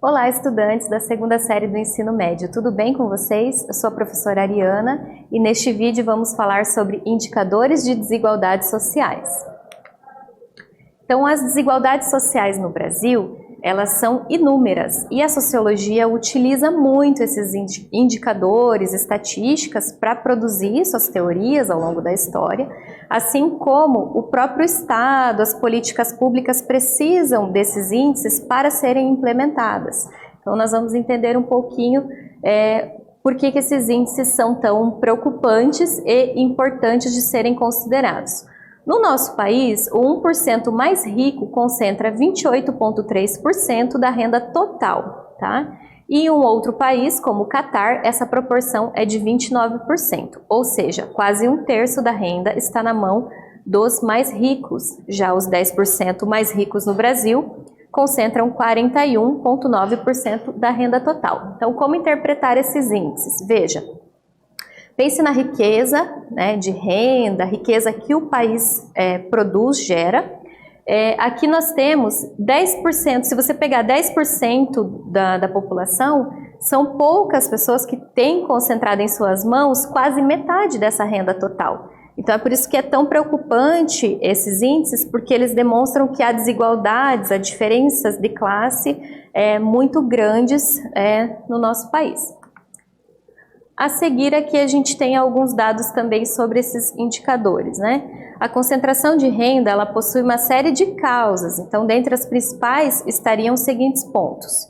Olá, estudantes da segunda série do ensino médio, tudo bem com vocês? Eu sou a professora Ariana e neste vídeo vamos falar sobre indicadores de desigualdades sociais. Então, as desigualdades sociais no Brasil, elas são inúmeras e a sociologia utiliza muito esses indicadores, estatísticas para produzir suas teorias ao longo da história, assim como o próprio Estado, as políticas públicas precisam desses índices para serem implementadas. Então, nós vamos entender um pouquinho por que esses índices são tão preocupantes e importantes de serem considerados. No nosso país, o 1% mais rico concentra 28,3% da renda total, tá? E em um outro país, como o Catar, essa proporção é de 29%, ou seja, quase um terço da renda está na mão dos mais ricos. Já os 10% mais ricos no Brasil concentram 41,9% da renda total. Então, como interpretar esses índices? Veja. Pense na riqueza, né, de renda, riqueza que o país produz, gera. Aqui nós temos 10%, se você pegar 10% da população, são poucas pessoas que têm concentrado em suas mãos quase metade dessa renda total. Então é por isso que é tão preocupante esses índices, porque eles demonstram que há desigualdades, há diferenças de classe muito grandes no nosso país. A seguir aqui a gente tem alguns dados também sobre esses indicadores, né? A concentração de renda, ela possui uma série de causas, então dentre as principais estariam os seguintes pontos.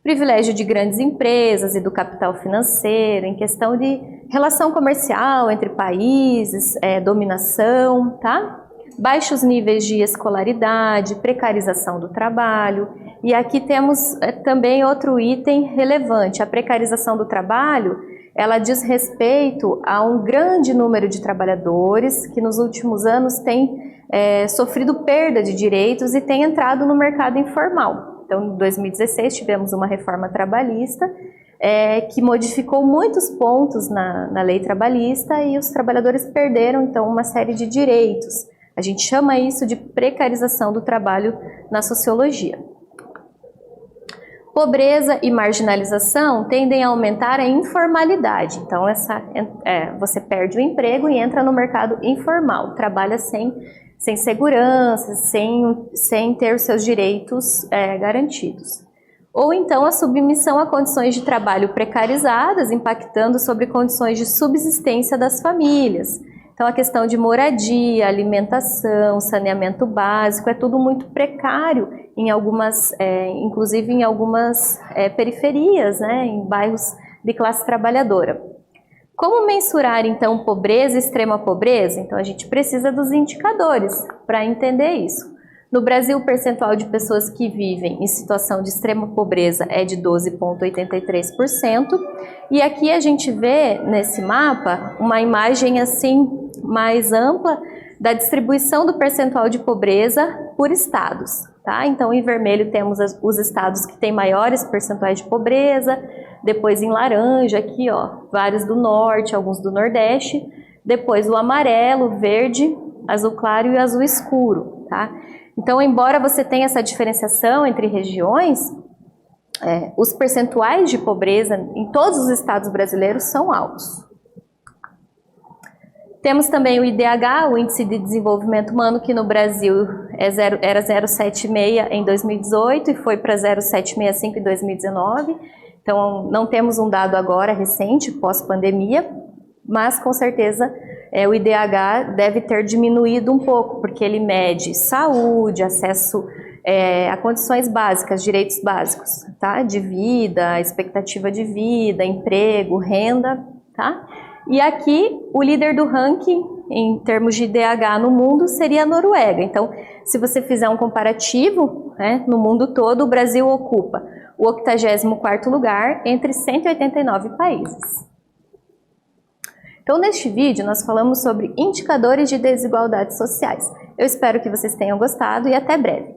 Privilégio de grandes empresas e do capital financeiro, em questão de relação comercial entre países, dominação, tá? Baixos níveis de escolaridade, precarização do trabalho, e aqui temos também outro item relevante, a precarização do trabalho. Ela diz respeito a um grande número de trabalhadores que nos últimos anos têm sofrido perda de direitos e têm entrado no mercado informal. Então, em 2016 tivemos uma reforma trabalhista que modificou muitos pontos na lei trabalhista e os trabalhadores perderam, então, uma série de direitos. A gente chama isso de precarização do trabalho na sociologia. Pobreza e marginalização tendem a aumentar a informalidade. Então, você perde o emprego e entra no mercado informal, trabalha sem segurança, sem ter os seus direitos garantidos. Ou então a submissão a condições de trabalho precarizadas, impactando sobre condições de subsistência das famílias. Então, a questão de moradia, alimentação, saneamento básico, é tudo muito precário em algumas, inclusive em algumas periferias, né, em bairros de classe trabalhadora. Como mensurar, então, pobreza e extrema pobreza? Então, a gente precisa dos indicadores para entender isso. No Brasil, o percentual de pessoas que vivem em situação de extrema pobreza é de 12,83%. E aqui a gente vê, nesse mapa, uma imagem assim mais ampla da distribuição do percentual de pobreza por estados. Tá? Então, em vermelho temos os estados que têm maiores percentuais de pobreza, depois em laranja, aqui, ó, vários do norte, alguns do nordeste, depois o amarelo, verde, azul claro e azul escuro. Tá? Então, embora você tenha essa diferenciação entre regiões, os percentuais de pobreza em todos os estados brasileiros são altos. Temos também o IDH, o Índice de Desenvolvimento Humano, que no Brasil era 0,76 em 2018 e foi para 0,765 em 2019. Então, não temos um dado agora recente, pós-pandemia, mas com certeza o IDH deve ter diminuído um pouco, porque ele mede saúde, acesso a condições básicas, direitos básicos, tá? De vida, expectativa de vida, emprego, renda, tá? E aqui, o líder do ranking, em termos de IDH no mundo, seria a Noruega. Então, se você fizer um comparativo, né, no mundo todo, o Brasil ocupa o 84º lugar entre 189 países. Então, neste vídeo, nós falamos sobre indicadores de desigualdades sociais. Eu espero que vocês tenham gostado e até breve.